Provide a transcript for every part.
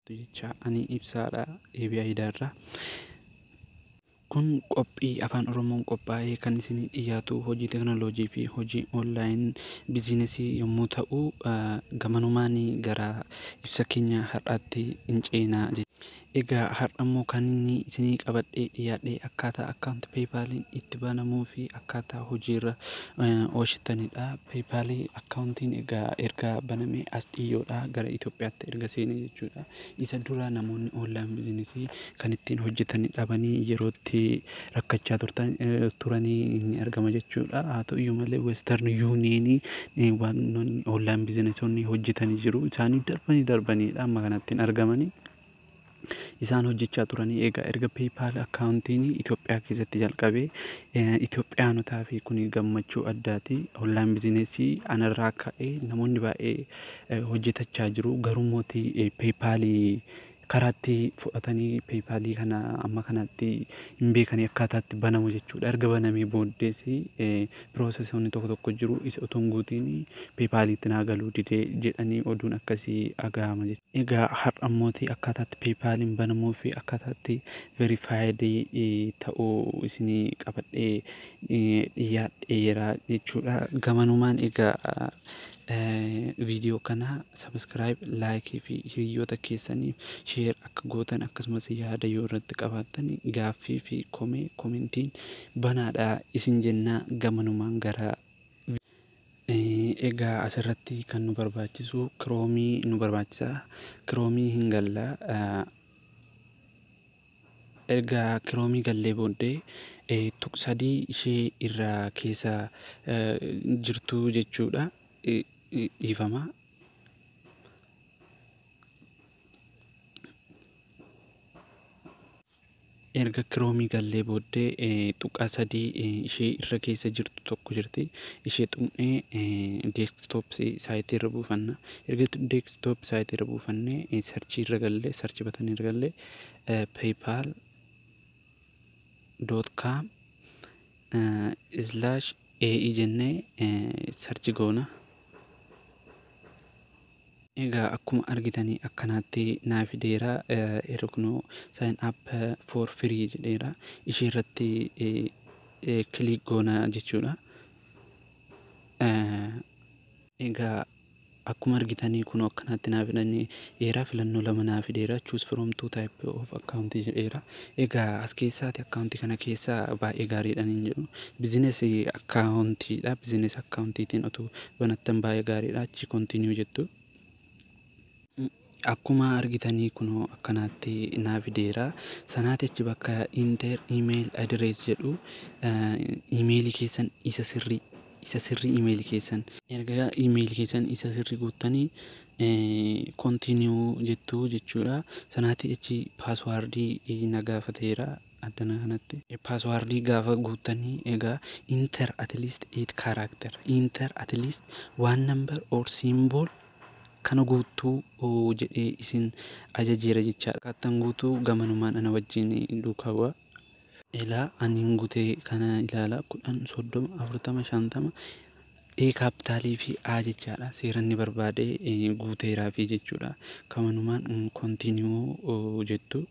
jirtu jecha ani ibsaadha ABI darra. Kun qophii afaan Oromoon qophaa'ee kan isin dhiyaatu hojii teknooloojii fi hojii online bizinesii yommuu ta'u, gamanumaan gara ibsa keenya har'aatti hin ceenaa. Egaa har'ammoo kan inni isinii qabadhee dhiyaadhee akkaataa akkaawunti peepaaliin itti banamuu fi akkaataa hojiirra oolchitanidha. Peepaalii akkaawuntiin egaa erga banamee as dhiyyoodha gara Itoophiyaatti erga seenee jechuudha. Isa dura namoonni online bizinesii kan ittiin hojjetanii dhabanii yerootti rakkachaa turanii ni argama jechuudha. Haa ta'u iyyuu malee Western Union waan online bizinesoonni hojjetanii jiru. Isaanii darbaniidha amma kanatti hin argamanii. Isaan hojjechaa turanii egaa erga PayPal akkaawuntiin Itoophiyaa keessatti jalqabee Itoophiyaanotaa fi kun gammachuu addaati. Online bizinesii anarraa ka'ee namoonni baay'ee hojjetachaa jiru. Garummooti PayPalii karaatti fudhatanii PayPalii kana amma kanatti hin beekanii akkaataatti banamu jechuudha. Erga banamee booddees piroosesoonni tokko jiru. Isa otoo hin guutiin PayPaliitti naa galuu didee jedhanii oduun akkasii dhaga'ama jechuudha. Egaa har'ammooti akkaataatti PayPaliin banamuu fi akkaataatti verifaayidii ta'uu isinii qabadhee dhiyaadheera jechuudha. Gamanumaan egaa viidiyoo kana subscribe, like fi hiriyoota keessaniif share akka gootan akkasumas yaada yoo irratti qabaattan gaaffii fi komentiin banaadha isin jenna. Gamanumaan gara egaa asirratti kan nu barbaachisu kiroomii nu barbaachisa. Kiroomii hin galla. Egaa kiroomii gallee booddee tuqsadii ishee irraa keessa jirtu jechuudha. Dhiifama. Erga kiroomii gallee booddee tuqaa sadii ishee irra keessa jirtu tokko jirti. Ishee tuqnee deeskitoop saayitii irra buufanna. Erga deeskitoop saayitii irra buufannee sarchii irra gallee sarchii batanii irra gallee paypal.com/AE jennee sarchi goona. Egaa akkuma argitanii akkanaatti naa fideera. Ergnoo sign up for free jedheera. Ishee irratti kilik goona jechuudha. Egaa akkuma argitanii kun akkanaatti naa fidanii dheeraa filannoo lama naa fideera. Choose from two type of account jedheera. Egaa as keessaati akkaawuntii kana keessaa baay'ee gaariidhaan hin jedhu. Bizinees akkaawuntiidha. Bizinees akkaawuntiitiin otoo banattan baay'ee gaariidha. Achi continue jettu. Akkuma argitanii kun akkanaatti naa fideera. Sanaati achi bakka enter email address jedhu emailii keessan isa sirrii emailii keessan erga emailii keessan isa sirrii guuttanii continue jettu jechuudha. Sanaati achi paaswaardii na gaafateera. Addana kanatti paaswaardii gaafa guuttanii egaa enter at least 8 character enter at least one number or symbol kana guutuu jedhee isin ajajeera jechaadha. Akkaattan guutuu gamanumaan ana wajjin duukaa bu'a. Ilaa ani guutee kana ilaala 10 30 40 50 E kaapitaalii fi A jechaadha. Seeranni barbaade guuteeraa fi jechuudha. Gamanumaan continue jettu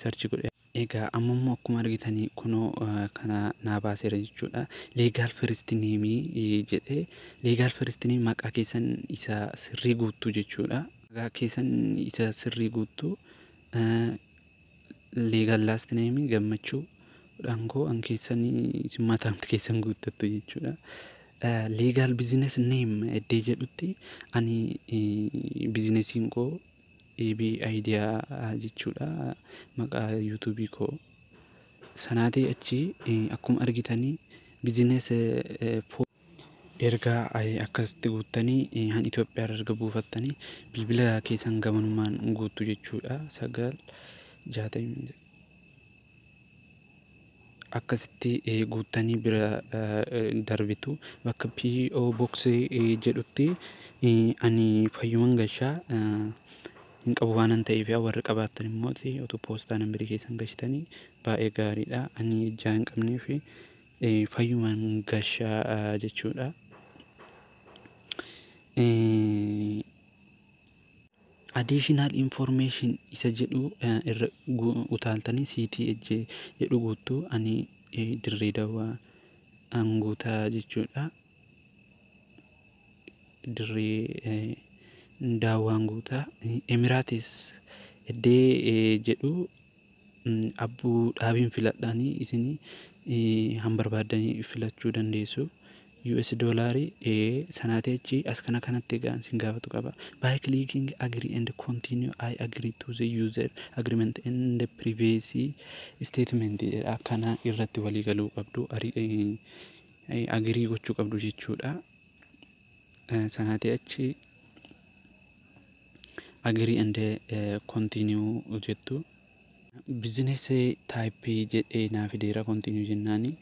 sarchi godhe. Egaa ammammoo akkuma argitanii kunoo kana naa baaseera jechuudha. Legal first name jedhee legal first name maqaa keessan isa sirrii guuttuu jechuudha. Maqaa keessan isa sirrii guuttuu. Legal last name gammachuu dhangoo an keessanii isin mataan keessan guuttattu jechuudha. Legal business name eddee jedhutti ani bizinesiin koo AB idea jechuudha. Maqaa YouTube koo sanaati achi akkuma argitanii business erga akkasitti guuttanii han Itoophiyaa erga buufattanii bilbila keessan gamanumaan guuttu jechuudha. 960 akkasitti guuttanii bira darbitu bakka PO box jedhutti ani fayyuman gashaa hin qabu waan ta'eef warra qabaatan immoo otoo poostaa nambirii keessan gashitanii baay'ee gaariidha. Ani ijaa hin qabnee fi fayyuman gashaa jechuudha. additional information isa jedhu irra utaaltanii CTH jedhu guutuu ani dirree dawaa guutaa jechuudha. Dirree daawwaan guutaa Emiratis iddee jedhu abbuu dhaabiin filadhaanii isin hanbarbaadanii filachuu dandeessu. US dollaarii sanaati achi as kanatti egaan sin gaafatu qaba. By clicking agree and continue, I agree to the user agreement and the privacy statement akkana irratti walii galuu qabdu. Agree gochuu qabdu jechuudha. Sanaati achi agree and continue jettu. Business type jedhee naaf fideera continue jennaani.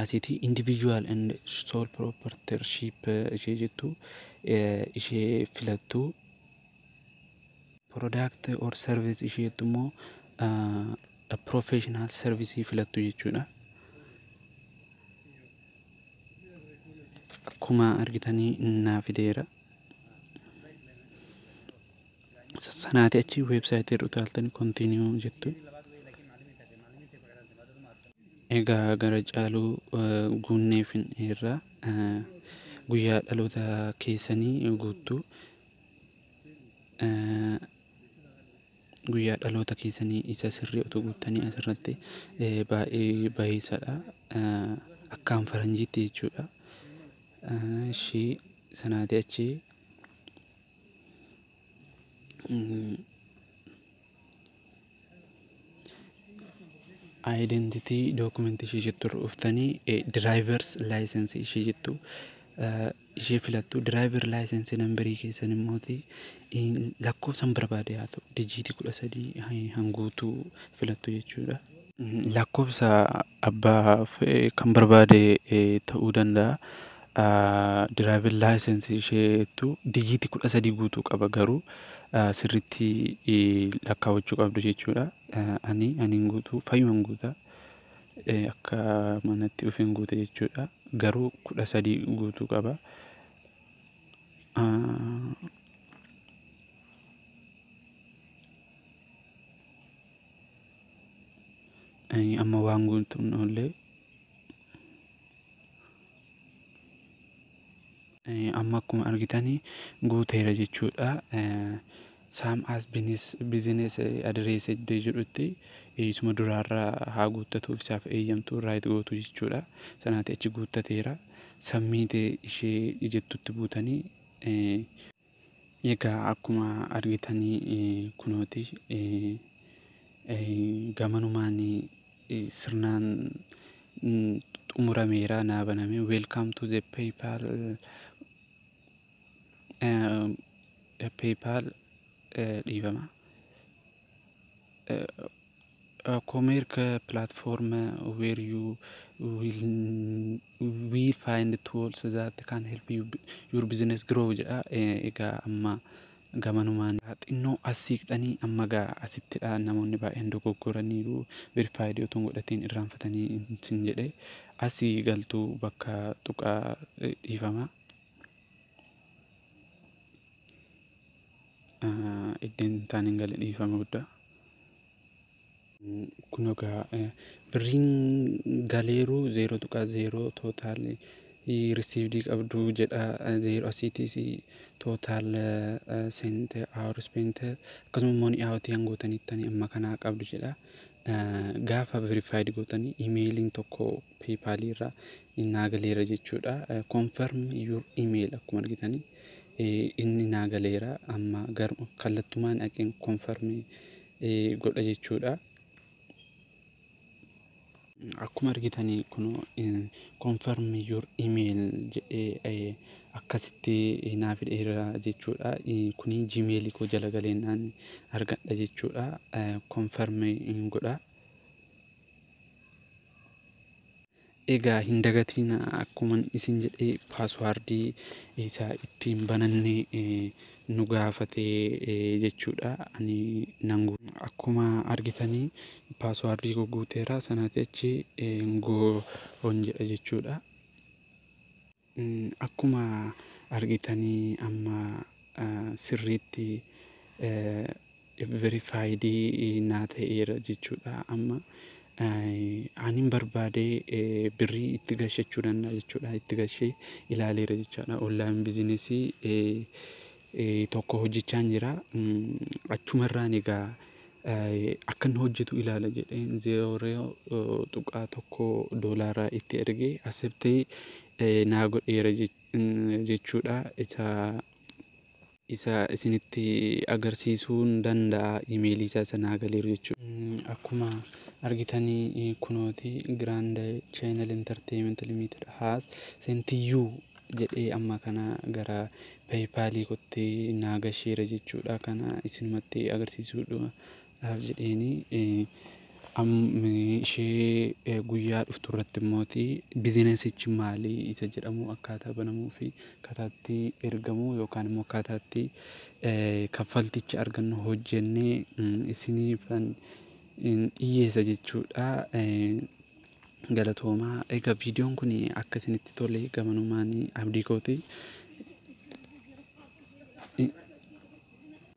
Asiti individual and sole proprietorship ishee jettu ishee filattu. Product or service ishee jettu immoo professional service filattu jechuudha. Akkuma argitanii naaf fideera. Sanaati achi website irra utaaltanii continue jettu. Egaa gara caaluu guunneefin irra guyyaa dhaloota keessanii guuttuu guyyaa dhaloota keessanii isa sirrii otoo guuttanii asirratti baay'ee baay'isaadha. Akkaan faranjiitti jechuudha. Ishii sanaati achi identity document ishee jettu uftanii drivers license ishee jettu ishee filattu. Driver license nambarii keessan immooti lakkoofsan barbaade haa ta'u dijiitii 13 hanguutuu filattu jechuudha. Lakkoofsa abbaa kan barbaade ta'uu danda'a. Driver license isheetu dijiitii 13 guutuu qaba garuu sirriitti lakkaawwachuu qabdu jechuudha. Ani guutuu fayyuman guutaa akka manatti dhufeen guute jechuudha. Garuu 13 guutuu qaba. Amma waan guutuun ollee amma akkuma argitanii guuteera jechuudha. Sam as business address iddoo jedhutti isuma duraarraa haa guuttatuuf isaaf eeyyamtu right gootu jechuudha. Sanaati achi guuttateera. Sammiite ishee jettutti buutanii egaa akkuma argitanii kunooti gamanumaan sirnaan xumurameera naa baname. Welcome to the PayPal dhiifama. Commerce platform where you will find tools that can help your business grow jedha. Egaa amma gamanumaan xinnoo as siqxanii amma gaa asittidha namoonni baay'een dogoggoraniiru verified otoo godhatiin irraanfatanii sin jedhe asii galtuu bakka tuqaa dhiifama. Iddeen taaniin gale dhiifama guddaa. Kun egaa birriin galeeru 0.0 total received qabdu jedha. 0 asiitis total sent hour spent akkasuma money out hangootanittani amma kanaa qabdu jedha. Gaafa verified gootanii emailiin tokko PayPal irraa naa galeera jechuudha. Confirm your email akkuma argitanii inni naa galeera. Amma garuu kallattumaan dhaqeen confirm godha jechuudha. Akkuma argitanii kun confirm your email jedhee akkasitti naaf fidheera jechuudha. Kuni Gmail koo jala galeenaan argadha jechuudha. Confirm godha. Egaa hin dagatiin akkuma isin jedhee paaswaardii isaa ittiin bananne nu gaafatee jechuudha. Ani nangu akkuma argitanii paaswaardii koo guuteera. Sanaati achi goon jedha jechuudha. Akkuma argitanii amma sirriitti verified naa ta'eera jechuudha. Amma anin barbaade birrii itti gashachuu danda'a jechuudha. Itti gashee ilaaleera jechuudha. Online bizinesii tokko hojjechaa jira. Achumarraan egaa akka inni hojjetu ilaala jedheen 0.1 doolaaraa itti ergee acceptee naa godheera jechuudha. Isa isinitti agarsiisuun danda'a imeelii isaa sanaa galeeru jechuudha. Akkuma argitanii kunooti Grand Channel Entertainment Limited has sent you jedhee amma kana gara PayPal kottee naa gasheera jechuudha. Kana isinumatti agarsiisuudhaaf jedheeni ishee guyyaa dhuftu irratti immooti bizinesichi maali isa jedhamu akkaataa banamuu fi akkaataatti ergamu yookaan immoo akkaataatti kaffalticha argannu hojjennee isiniifan dhiyyeessa jechuudha. Galatoomaa. Egaa viidiyoon kun akka isinitti tole gamanumaan abdii kooti.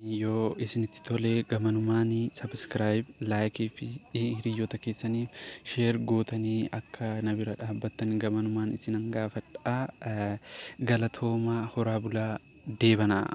Yoo isinitti tole gamanumaan subscribe, like fi hiriyoota keessaniif share gootanii akka na bira dhaabbattan gamanumaan isinan gaafadha. Galatoomaa. Horaa bulaa. Deebanaa.